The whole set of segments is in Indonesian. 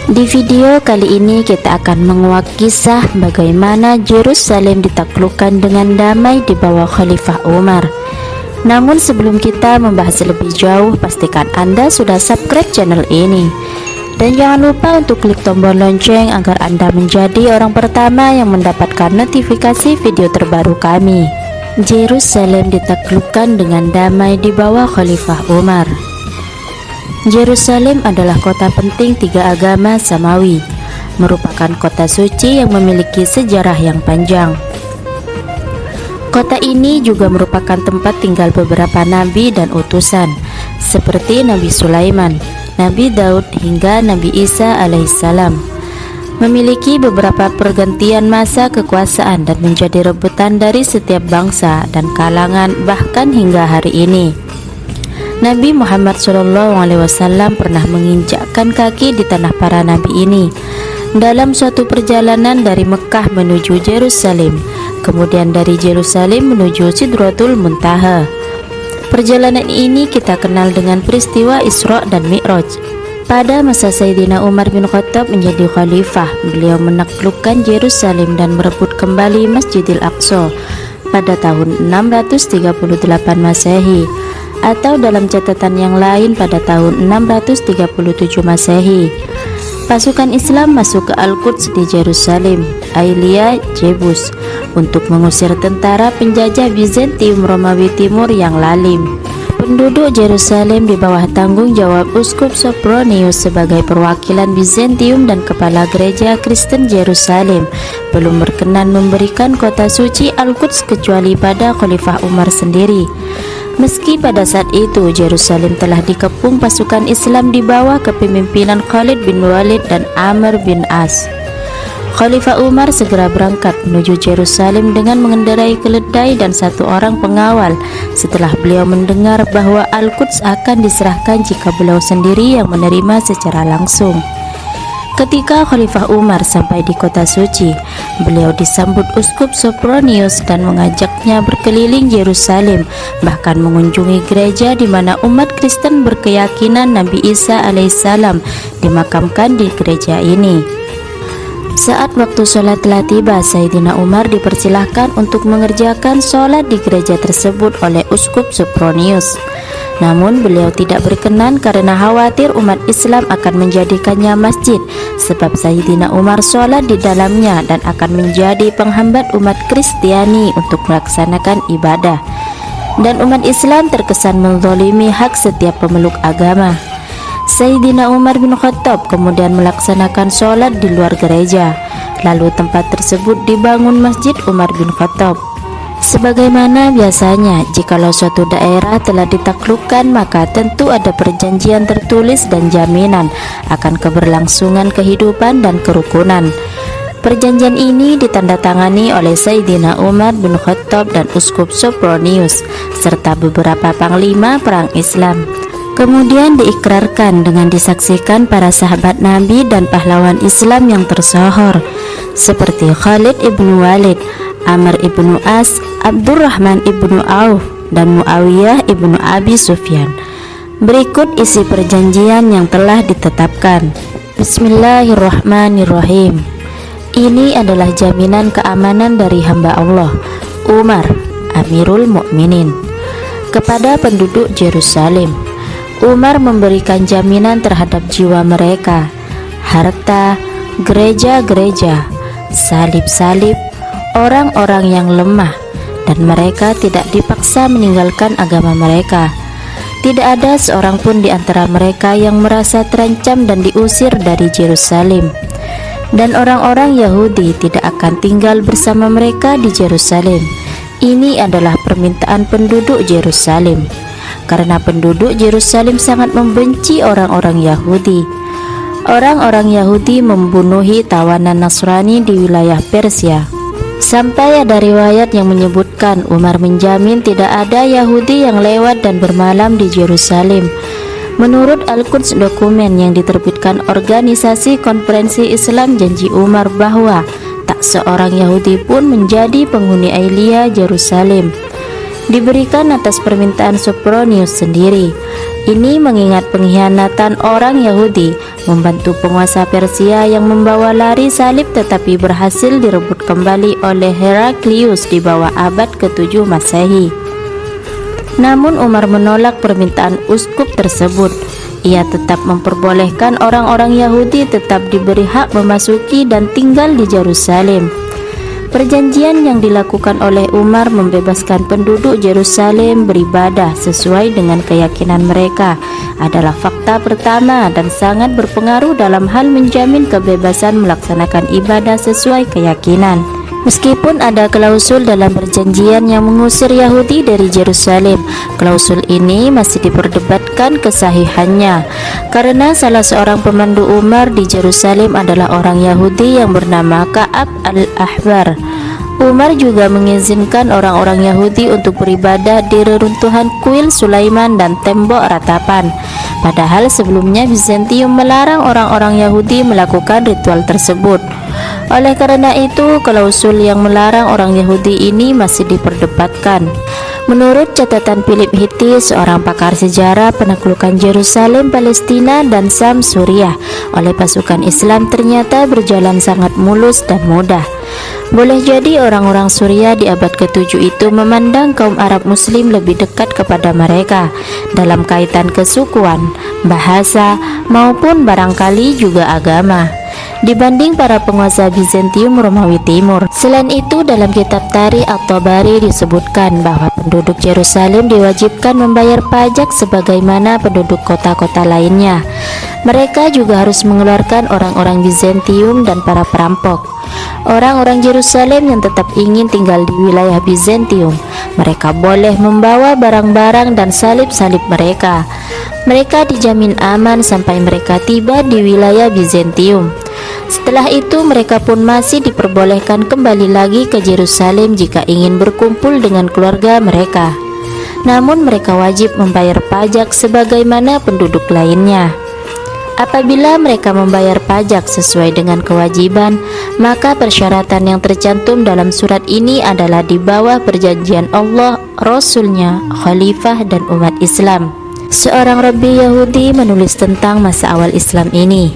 Di video kali ini kita akan menguak kisah bagaimana Yerusalem ditaklukkan dengan damai di bawah Khalifah Umar. Namun sebelum kita membahas lebih jauh, pastikan Anda sudah subscribe channel ini. Dan jangan lupa untuk klik tombol lonceng agar Anda menjadi orang pertama yang mendapatkan notifikasi video terbaru kami. Yerusalem ditaklukkan dengan damai di bawah Khalifah Umar. Yerusalem adalah kota penting tiga agama Samawi, merupakan kota suci yang memiliki sejarah yang panjang. Kota ini juga merupakan tempat tinggal beberapa nabi dan utusan, seperti Nabi Sulaiman, Nabi Daud hingga Nabi Isa alaihissalam. Memiliki beberapa pergantian masa kekuasaan dan menjadi rebutan dari setiap bangsa dan kalangan bahkan hingga hari ini. Nabi Muhammad SAW pernah menginjakkan kaki di tanah para nabi ini dalam suatu perjalanan dari Mekah menuju Yerusalem, kemudian dari Yerusalem menuju Sidratul Muntaha. Perjalanan ini kita kenal dengan peristiwa Isra dan Mi'raj. Pada masa Sayyidina Umar bin Khattab menjadi khalifah, beliau menaklukkan Yerusalem dan merebut kembali Masjidil Aqsa pada tahun 638 Masehi, atau dalam catatan yang lain pada tahun 637 Masehi. Pasukan Islam masuk ke Al-Quds di Yerusalem, Aelia, Jebus, untuk mengusir tentara penjajah Bizantium Romawi Timur yang lalim. Penduduk Yerusalem di bawah tanggung jawab Uskup Sopronius sebagai perwakilan Bizantium dan kepala gereja Kristen Yerusalem belum berkenan memberikan kota suci Al-Quds kecuali pada Khalifah Umar sendiri. Meski pada saat itu Yerusalem telah dikepung pasukan Islam di bawah kepemimpinan Khalid bin Walid dan Amr bin As. Khalifah Umar segera berangkat menuju Yerusalem dengan mengendarai keledai dan satu orang pengawal setelah beliau mendengar bahwa Al-Quds akan diserahkan jika beliau sendiri yang menerima secara langsung. Ketika Khalifah Umar sampai di kota suci, beliau disambut Uskup Sopronius dan mengajaknya berkeliling Yerusalem, bahkan mengunjungi gereja di mana umat Kristen berkeyakinan Nabi Isa alaihissalam dimakamkan di gereja ini. Saat waktu sholat telah tiba, Sayyidina Umar dipersilahkan untuk mengerjakan sholat di gereja tersebut oleh Uskup Sopronius. Namun beliau tidak berkenan karena khawatir umat Islam akan menjadikannya masjid, sebab Sayyidina Umar sholat di dalamnya dan akan menjadi penghambat umat Kristiani untuk melaksanakan ibadah, dan umat Islam terkesan menzalimi hak setiap pemeluk agama. Sayyidina Umar bin Khattab kemudian melaksanakan sholat di luar gereja, lalu tempat tersebut dibangun Masjid Umar bin Khattab. Sebagaimana biasanya, jikalau suatu daerah telah ditaklukkan, maka tentu ada perjanjian tertulis dan jaminan akan keberlangsungan kehidupan dan kerukunan. Perjanjian ini ditandatangani oleh Sayyidina Umar bin Khattab dan Uskup Sopronius serta beberapa panglima perang Islam. Kemudian diikrarkan dengan disaksikan para sahabat Nabi dan pahlawan Islam yang tersohor seperti Khalid ibnu Walid, Amr ibnu As, Abdurrahman ibnu Auf, dan Muawiyah ibnu Abi Sufyan. Berikut isi perjanjian yang telah ditetapkan. Bismillahirrahmanirrahim. Ini adalah jaminan keamanan dari hamba Allah, Umar, Amirul Mukminin, kepada penduduk Yerusalem. Umar memberikan jaminan terhadap jiwa mereka, harta, gereja-gereja, salib-salib, orang-orang yang lemah, dan mereka tidak dipaksa meninggalkan agama mereka. Tidak ada seorang pun di antara mereka yang merasa terancam dan diusir dari Yerusalem, dan orang-orang Yahudi tidak akan tinggal bersama mereka di Yerusalem. Ini adalah permintaan penduduk Yerusalem, karena penduduk Yerusalem sangat membenci orang-orang Yahudi. Orang-orang Yahudi membunuhi tawanan Nasrani di wilayah Persia, sampai ada riwayat yang menyebutkan Umar menjamin tidak ada Yahudi yang lewat dan bermalam di Yerusalem. Menurut Al-Quds, dokumen yang diterbitkan Organisasi Konferensi Islam, janji Umar bahwa tak seorang Yahudi pun menjadi penghuni Aelia Yerusalem diberikan atas permintaan Sopronius sendiri. Ini mengingat pengkhianatan orang Yahudi membantu penguasa Persia yang membawa lari salib tetapi berhasil direbut kembali oleh Heraklius di bawah abad ke-7 Masehi. Namun Umar menolak permintaan uskup tersebut. Ia tetap memperbolehkan orang-orang Yahudi tetap diberi hak memasuki dan tinggal di Yerusalem. Perjanjian yang dilakukan oleh Umar membebaskan penduduk Yerusalem beribadah sesuai dengan keyakinan mereka adalah fakta pertama dan sangat berpengaruh dalam hal menjamin kebebasan melaksanakan ibadah sesuai keyakinan. Meskipun ada klausul dalam perjanjian yang mengusir Yahudi dari Yerusalem, klausul ini masih diperdebatkan kesahihannya karena salah seorang pemandu Umar di Yerusalem adalah orang Yahudi yang bernama Ka'ab al-Ahbar. Umar juga mengizinkan orang-orang Yahudi untuk beribadah di reruntuhan kuil Sulaiman dan tembok ratapan. Padahal sebelumnya Bizantium melarang orang-orang Yahudi melakukan ritual tersebut. Oleh karena itu, klausul yang melarang orang Yahudi ini masih diperdebatkan. Menurut catatan Philip Hitti, seorang pakar sejarah, penaklukan Yerusalem, Palestina, dan Sam, Suriah oleh pasukan Islam ternyata berjalan sangat mulus dan mudah. Boleh jadi orang-orang Suriah di abad ke-7 itu memandang kaum Arab Muslim lebih dekat kepada mereka dalam kaitan kesukuan, bahasa, maupun barangkali juga agama dibanding para penguasa Bizantium Romawi Timur. Selain itu, dalam kitab Tarikh At-Tabari disebutkan bahwa penduduk Yerusalem diwajibkan membayar pajak sebagaimana penduduk kota-kota lainnya. Mereka juga harus mengeluarkan orang-orang Bizantium dan para perampok. Orang-orang Yerusalem yang tetap ingin tinggal di wilayah Bizantium, mereka boleh membawa barang-barang dan salib-salib mereka. Mereka dijamin aman sampai mereka tiba di wilayah Bizantium. Setelah itu mereka pun masih diperbolehkan kembali lagi ke Yerusalem jika ingin berkumpul dengan keluarga mereka. Namun mereka wajib membayar pajak sebagaimana penduduk lainnya. Apabila mereka membayar pajak sesuai dengan kewajiban, maka persyaratan yang tercantum dalam surat ini adalah di bawah perjanjian Allah, Rasulnya, Khalifah, dan umat Islam. Seorang Rabbi Yahudi menulis tentang masa awal Islam ini.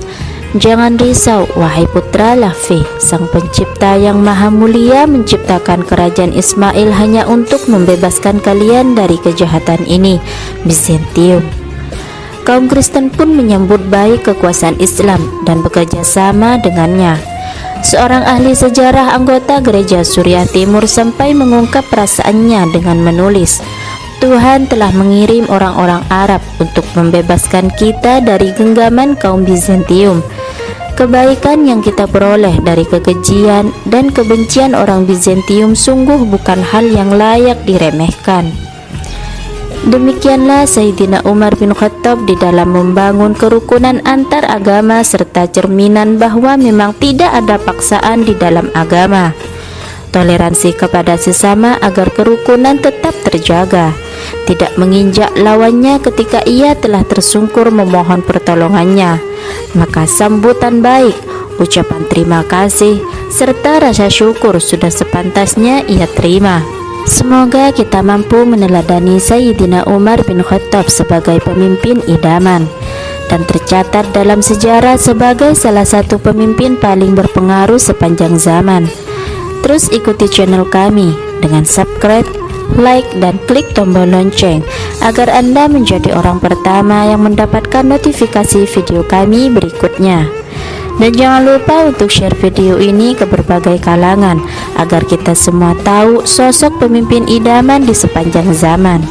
Jangan risau, wahai putra Lafi, sang pencipta yang maha mulia menciptakan kerajaan Ismail hanya untuk membebaskan kalian dari kejahatan ini, Bizantium. Kaum Kristen pun menyambut baik kekuasaan Islam dan bekerja sama dengannya. Seorang ahli sejarah anggota gereja Suriah Timur sampai mengungkap perasaannya dengan menulis, Tuhan telah mengirim orang-orang Arab untuk membebaskan kita dari genggaman kaum Bizantium. Kebaikan yang kita peroleh dari kekejian dan kebencian orang Bizantium sungguh bukan hal yang layak diremehkan. Demikianlah Sayyidina Umar bin Khattab di dalam membangun kerukunan antar agama serta cerminan bahwa memang tidak ada paksaan di dalam agama. Toleransi kepada sesama agar kerukunan tetap terjaga, tidak menginjak lawannya ketika ia telah tersungkur memohon pertolongannya. Maka sambutan baik, ucapan terima kasih, serta rasa syukur sudah sepantasnya ia terima. Semoga kita mampu meneladani Sayyidina Umar bin Khattab sebagai pemimpin idaman dan tercatat dalam sejarah sebagai salah satu pemimpin paling berpengaruh sepanjang zaman. Terus ikuti channel kami dengan subscribe, like, dan klik tombol lonceng agar Anda menjadi orang pertama yang mendapatkan notifikasi video kami berikutnya. Dan jangan lupa untuk share video ini ke berbagai kalangan agar kita semua tahu sosok pemimpin idaman di sepanjang zaman.